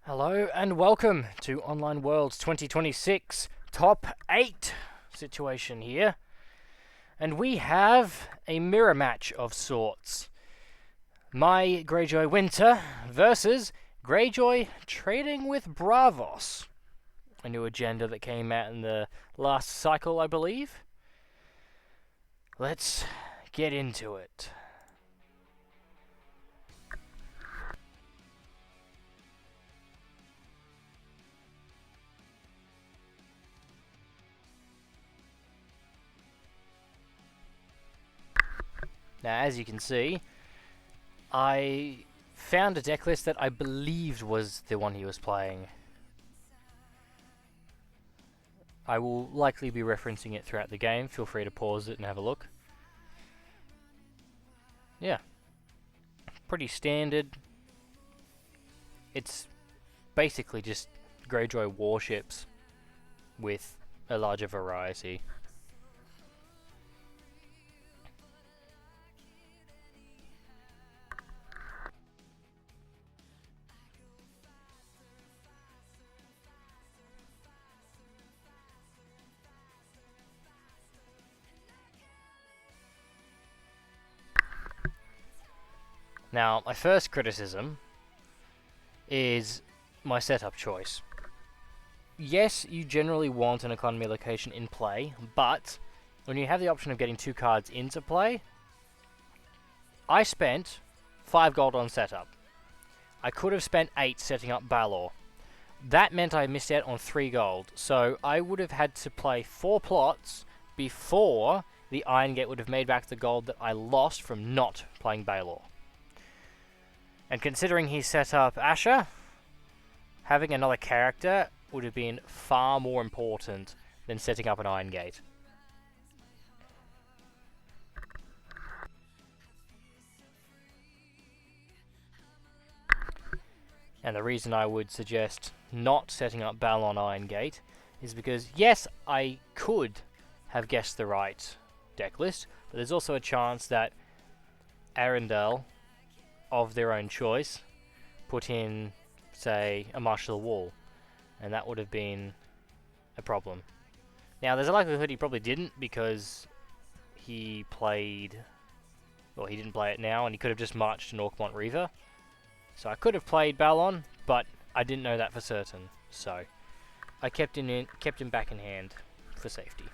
Hello and welcome to Online Worlds 2026 Top 8 situation here. And we have a mirror match of sorts. My Greyjoy Winter versus Greyjoy trading with Braavos. A new agenda that came out in the last cycle, I believe. Let's get into it. Now, as you can see, I found a deck list that I believed was the one he was playing. I will likely be referencing it throughout the game. Feel free to pause it and have a look. Yeah. Pretty standard. It's basically just Greyjoy warships with a larger variety. Now, my first criticism is my setup choice. Yes, you generally want an economy location in play, but when you have the option of getting 2 cards into play, I spent 5 gold on setup. I could have spent 8 setting up Balor. That meant I missed out on 3 gold, so I would have had to play 4 plots before the Iron Gate would have made back the gold that I lost from not playing Balor. And considering he set up Asher, having another character would have been far more important than setting up an Iron Gate. And the reason I would suggest not setting up Balon Iron Gate is because, yes, I could have guessed the right deck list, but there's also a chance that areindal, of their own choice, put in, say, a Marshal Wall, and that would have been a problem. Now, there's a likelihood he probably didn't, because he played... Well, he didn't play it now, and he could have just marched an Orkmont Reaver. So I could have played Balon, but I didn't know that for certain, so I kept him back in hand for safety.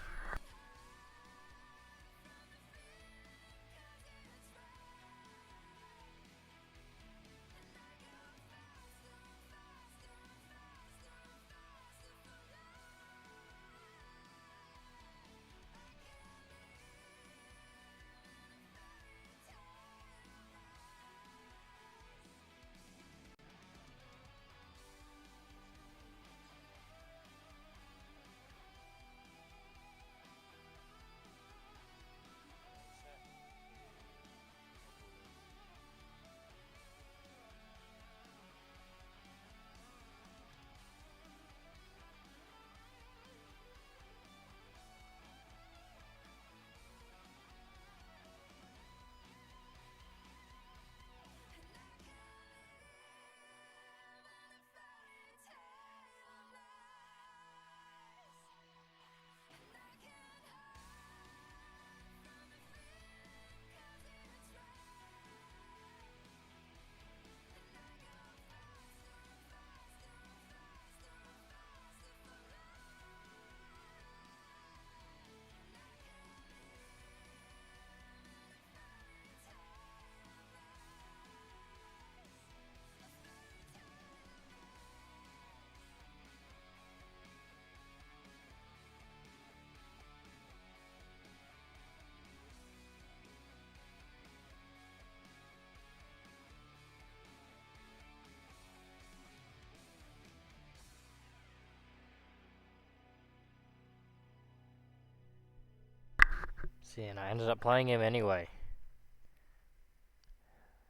See, and I ended up playing him anyway.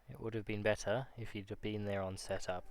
It would have been better if he'd have been there on setup.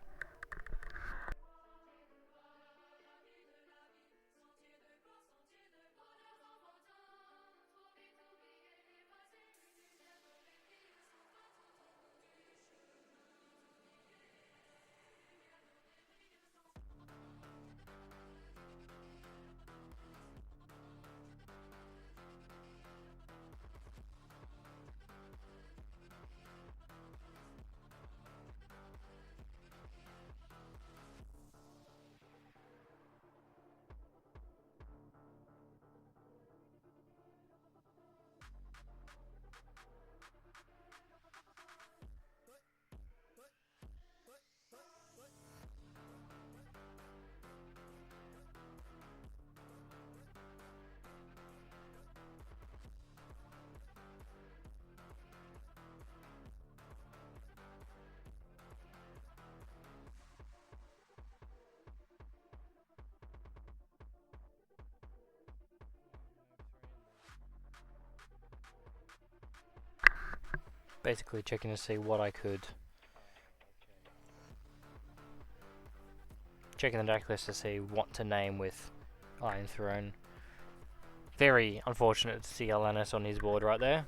Basically checking to see what I could... Checking the deck list to see what to name with Iron Throne. Very unfortunate to see Alanis on his board right there.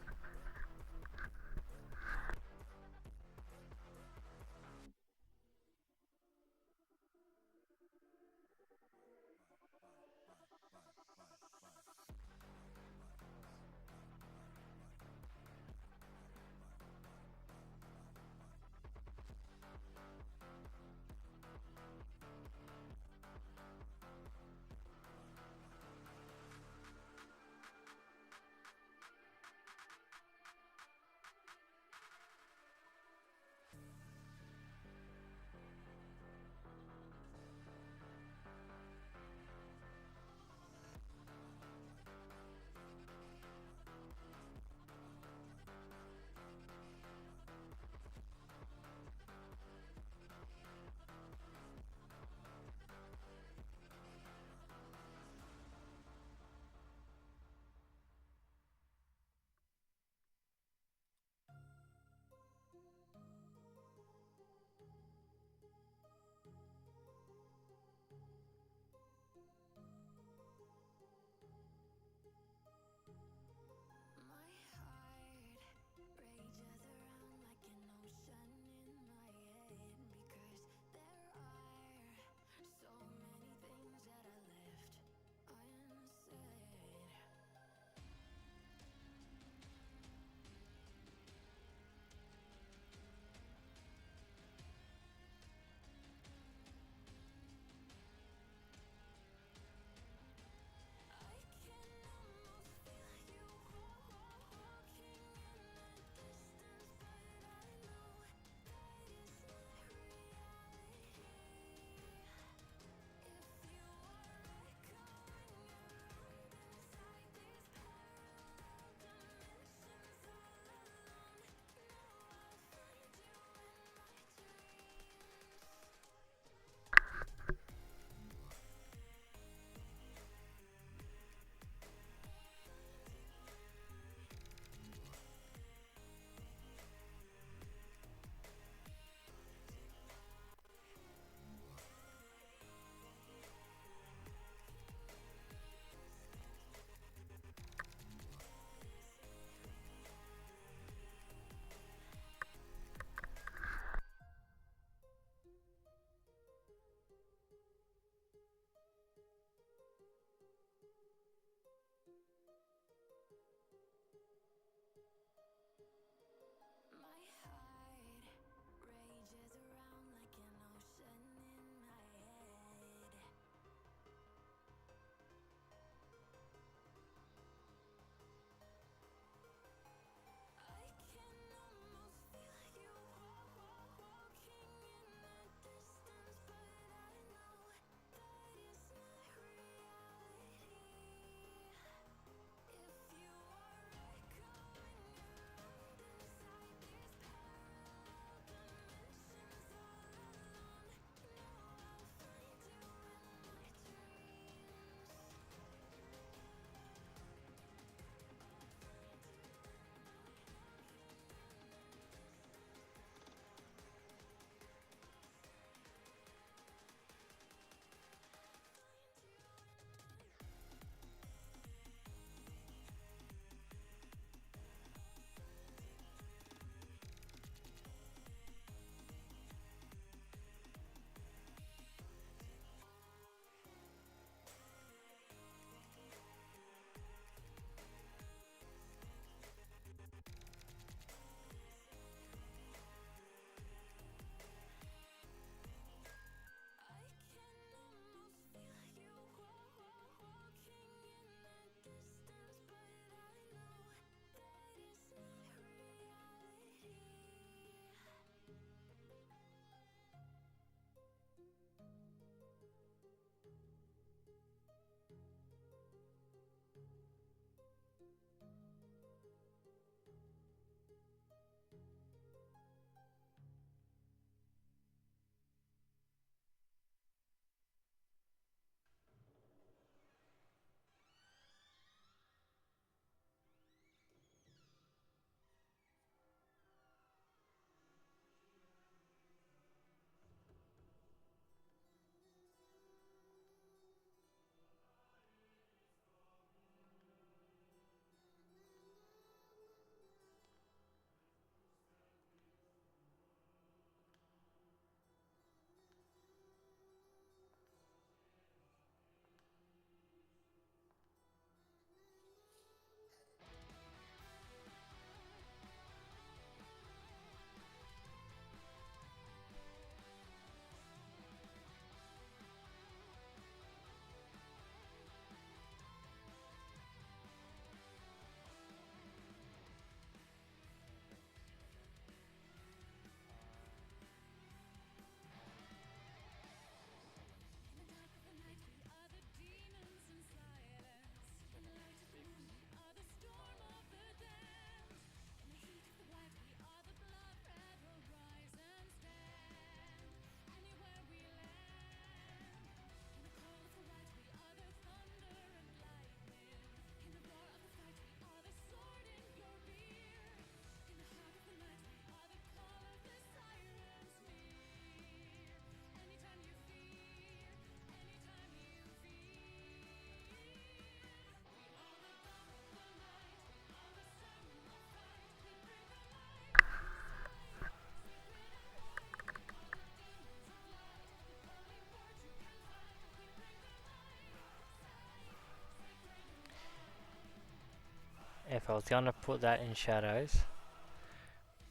I was gonna put that in shadows.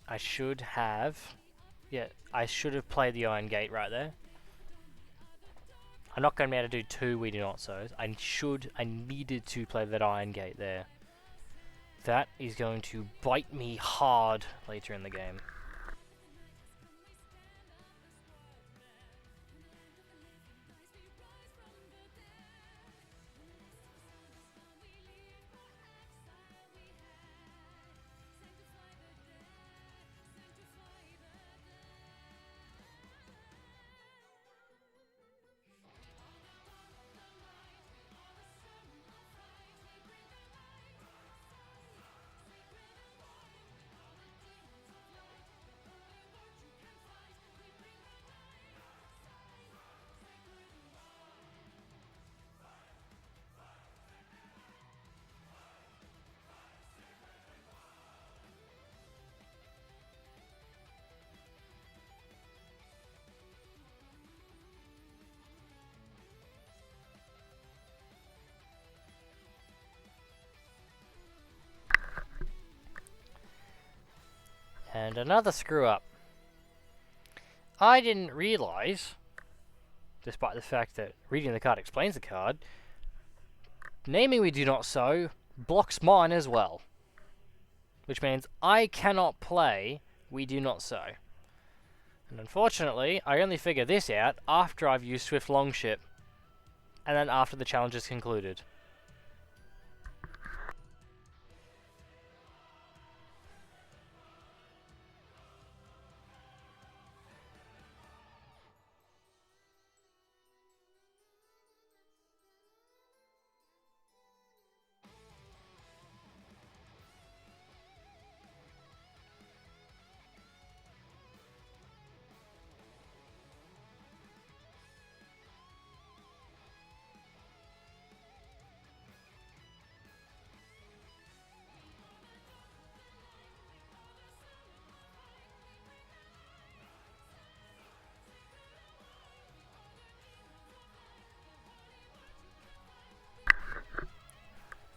I should have... Yeah, I should have played the Iron Gate right there. I'm not going to be able to do 2 We Do Not So's. I needed to play that Iron Gate there. That is going to bite me hard later in the game. And another screw up. I didn't realise, despite the fact that reading the card explains the card, naming We Do Not So blocks mine as well. Which means I cannot play We Do Not So. And unfortunately, I only figure this out after I've used Swift Longship, and then after the challenge is concluded.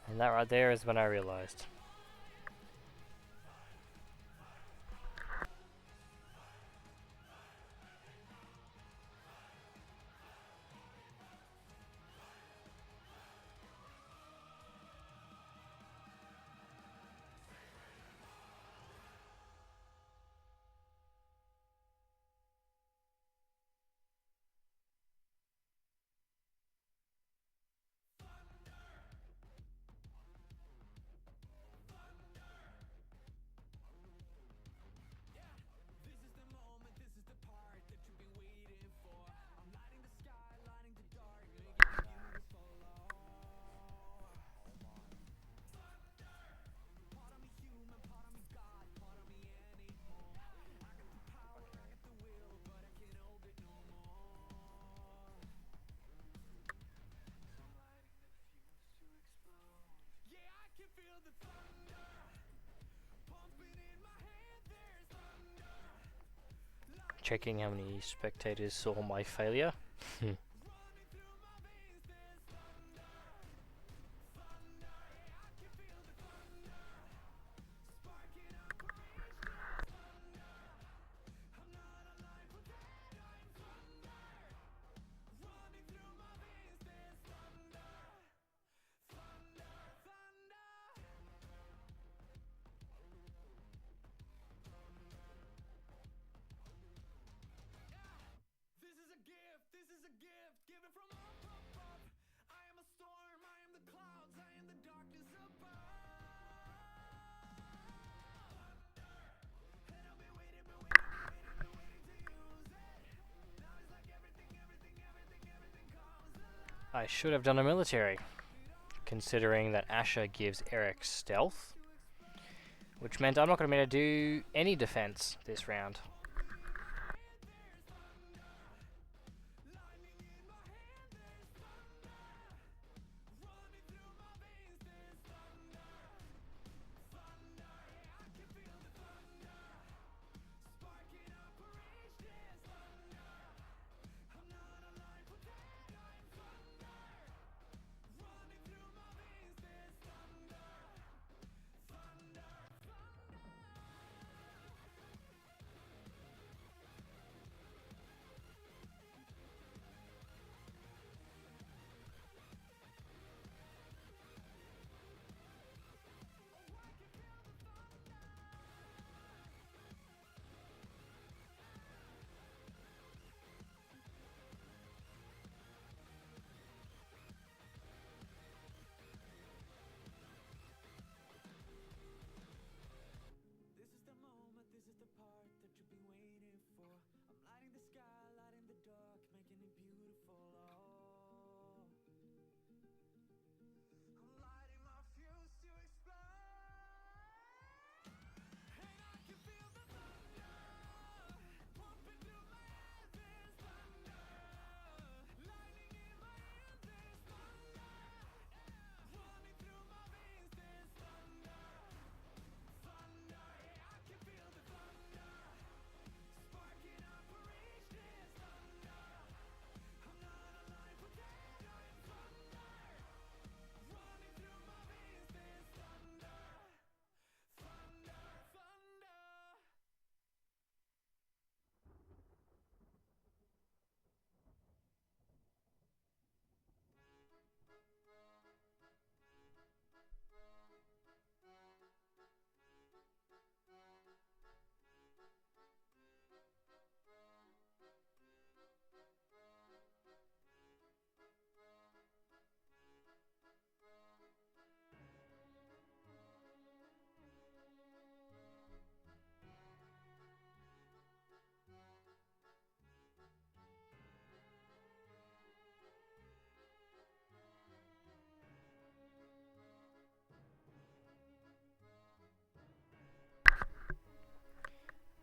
And that right there is when I realised. Checking how many spectators saw my failure. I should have done a military, considering that Asher gives Eric stealth, which meant I'm not going to be able to do any defense this round.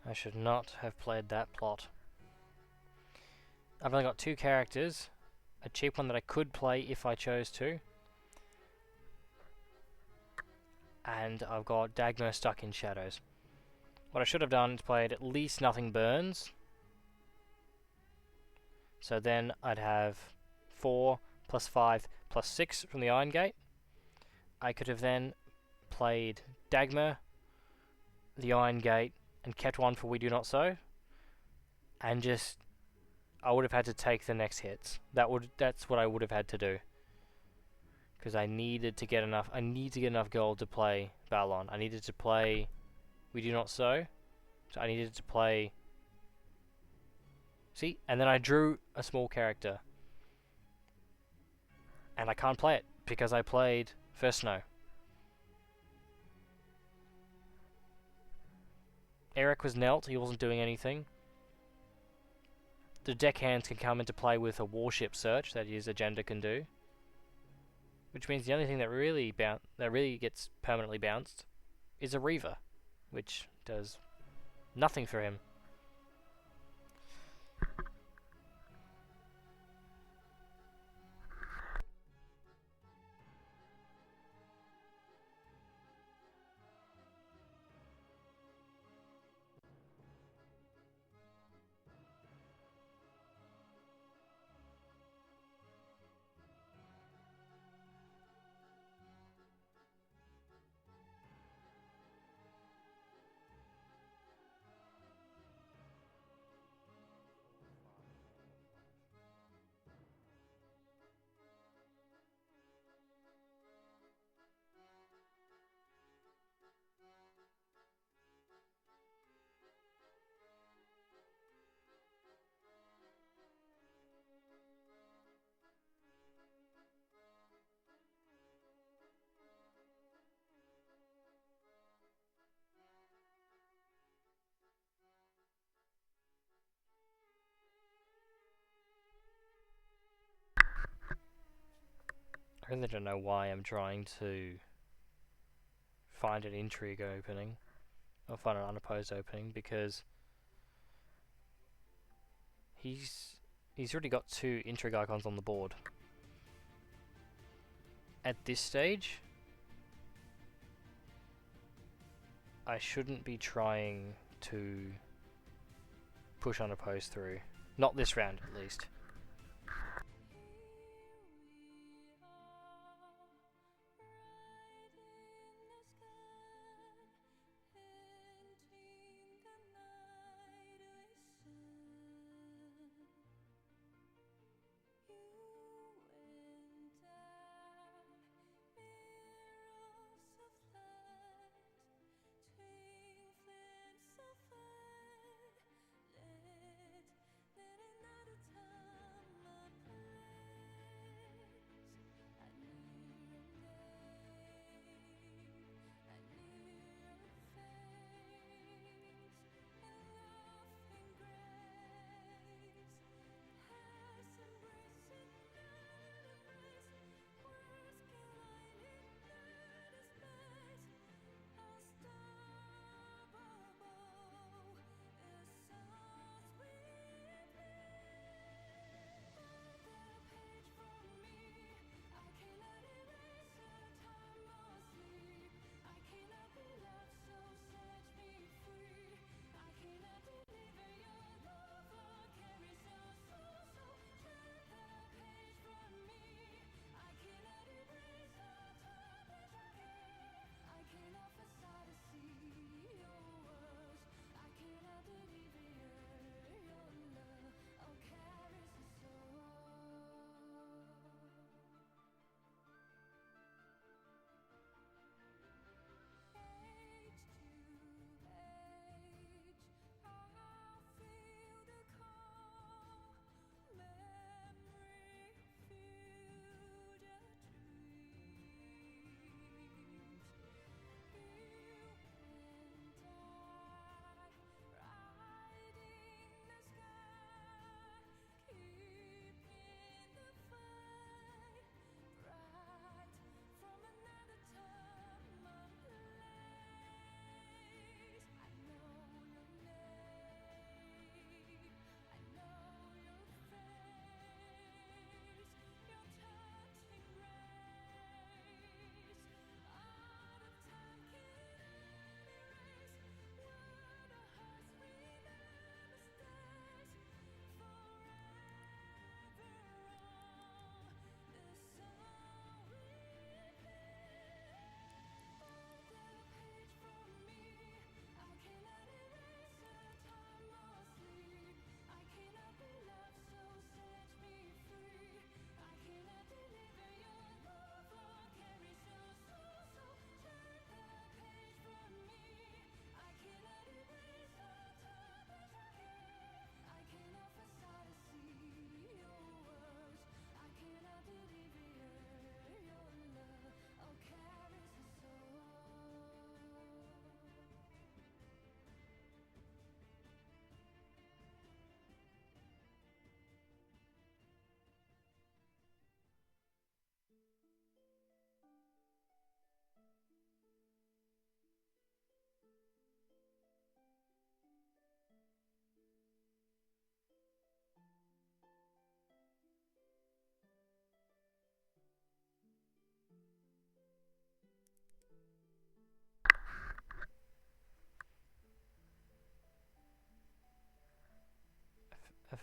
I should not have played that plot. I've only got 2 characters. A cheap one that I could play if I chose to. And I've got Dagmer stuck in shadows. What I should have done is played at least Nothing Burns. So then I'd have 4 plus 5 plus 6 from the Iron Gate. I could have then played Dagmer, the Iron Gate, and kept one for We Do Not Sow. And just, I would have had to take the next hits. That's what I would have had to do. Because I needed to get enough. I need to get enough gold to play Balon. I needed to play We Do Not Sow. So I needed to play. See, and then I drew a small character, and I can't play it because I played First Snow. Eric was knelt. He wasn't doing anything. The deckhands can come into play with a warship search that his agenda can do. Which means the only thing that really gets permanently bounced is a Reaver, which does nothing for him. I really don't know why I'm trying to find an intrigue opening, or find an unopposed opening, because he's already got 2 intrigue icons on the board. At this stage, I shouldn't be trying to push unopposed through. Not this round, at least.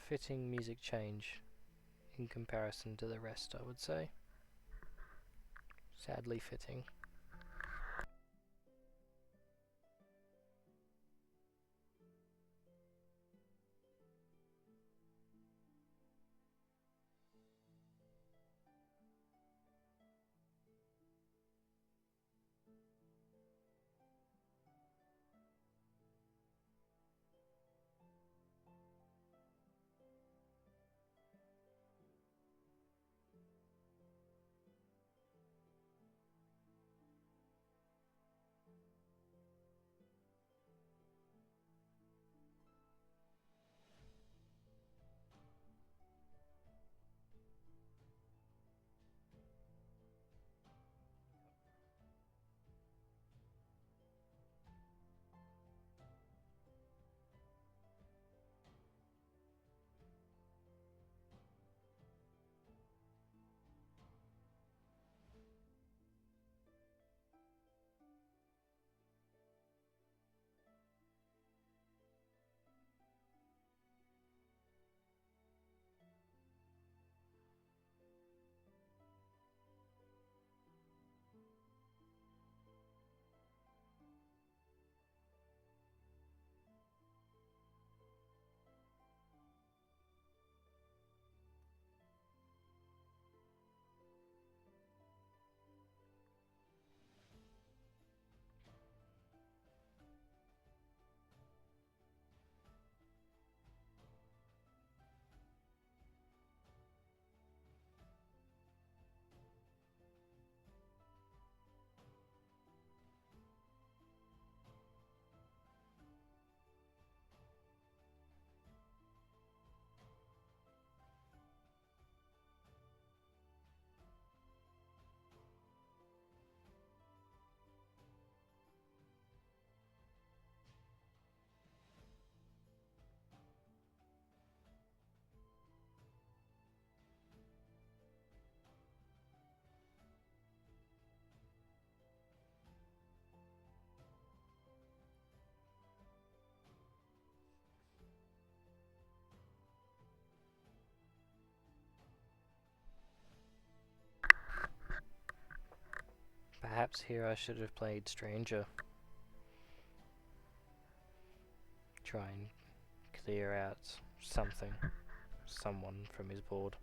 fitting music change in comparison to the rest, I would say. Sadly fitting. Perhaps here I should have played Stranger. Try and clear out someone from his board.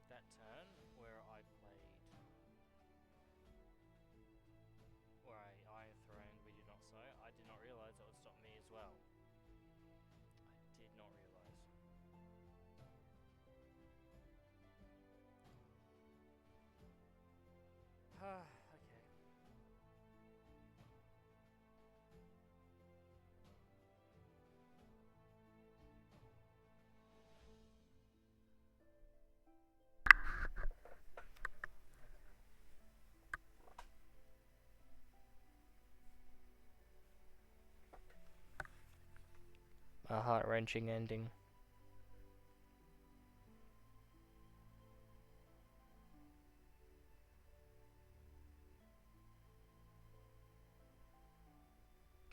That turn where I throned, we did not sow, I did not realise that would stop me as well. I did not realise. Okay. A heart-wrenching ending.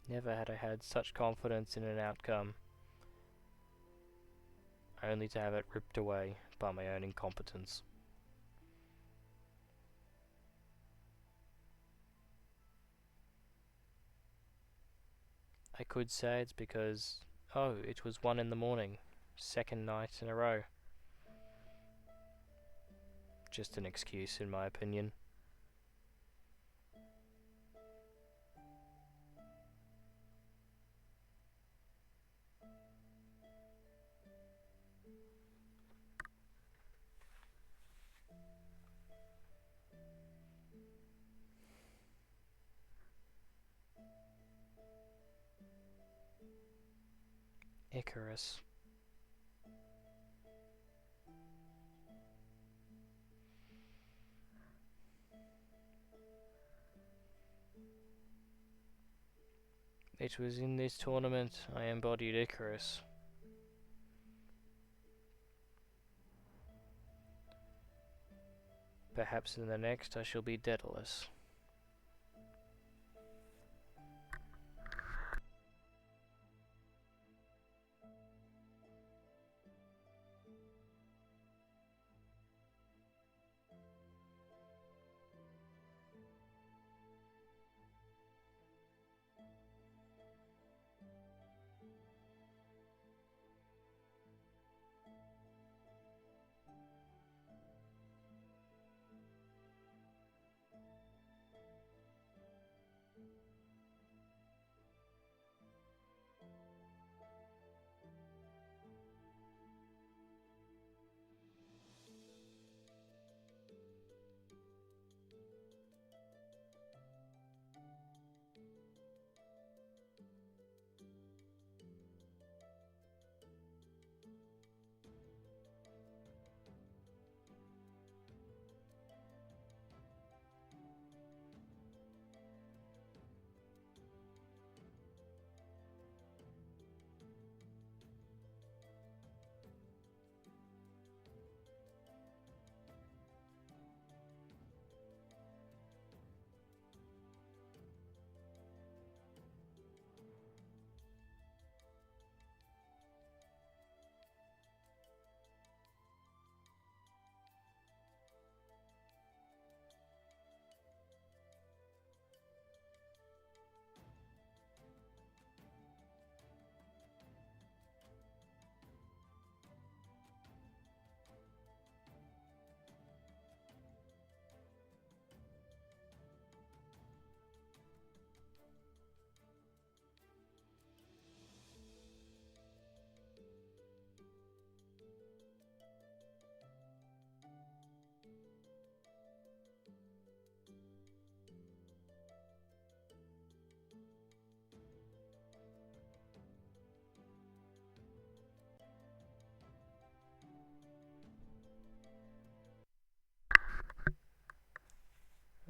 Never had I had such confidence in an outcome, only to have it ripped away by my own incompetence. I could say it's because, oh, it was 1 in the morning, second night in a row. Just an excuse, in my opinion. Icarus. It was in this tournament I embodied Icarus. Perhaps in the next I shall be Daedalus.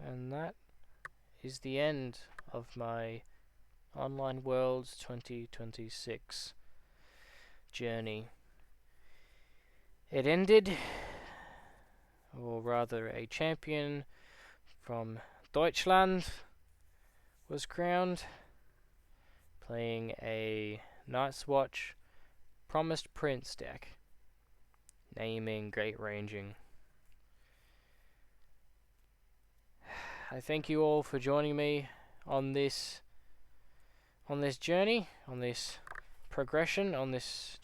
And that is the end of my Online Worlds 2026 journey. It ended, or rather a champion from Deutschland was crowned, playing a Night's Watch Promised Prince deck, naming Great Ranging. I thank you all for joining me on this journey, on this progression,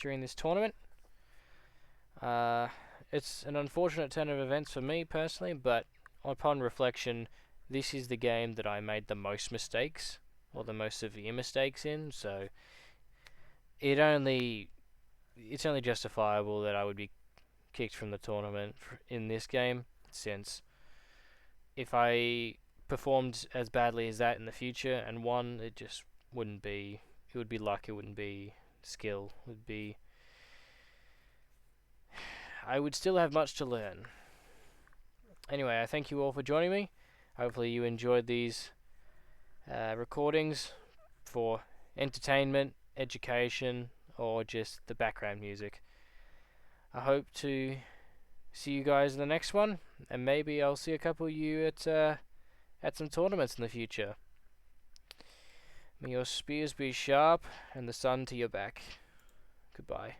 during this tournament. It's an unfortunate turn of events for me personally, but upon reflection, this is the game that I made the most mistakes, or the most severe mistakes in, so it's only justifiable that I would be kicked from the tournament in this game, since if I performed as badly as that in the future and won, it just wouldn't be, it would be luck, it wouldn't be skill, it would be, I would still have much to learn. Anyway, I thank you all for joining me. Hopefully you enjoyed these recordings for entertainment, education, or just the background music. I hope to see you guys in the next one, and maybe I'll see a couple of you at some tournaments in the future. May your spears be sharp and the sun to your back. Goodbye.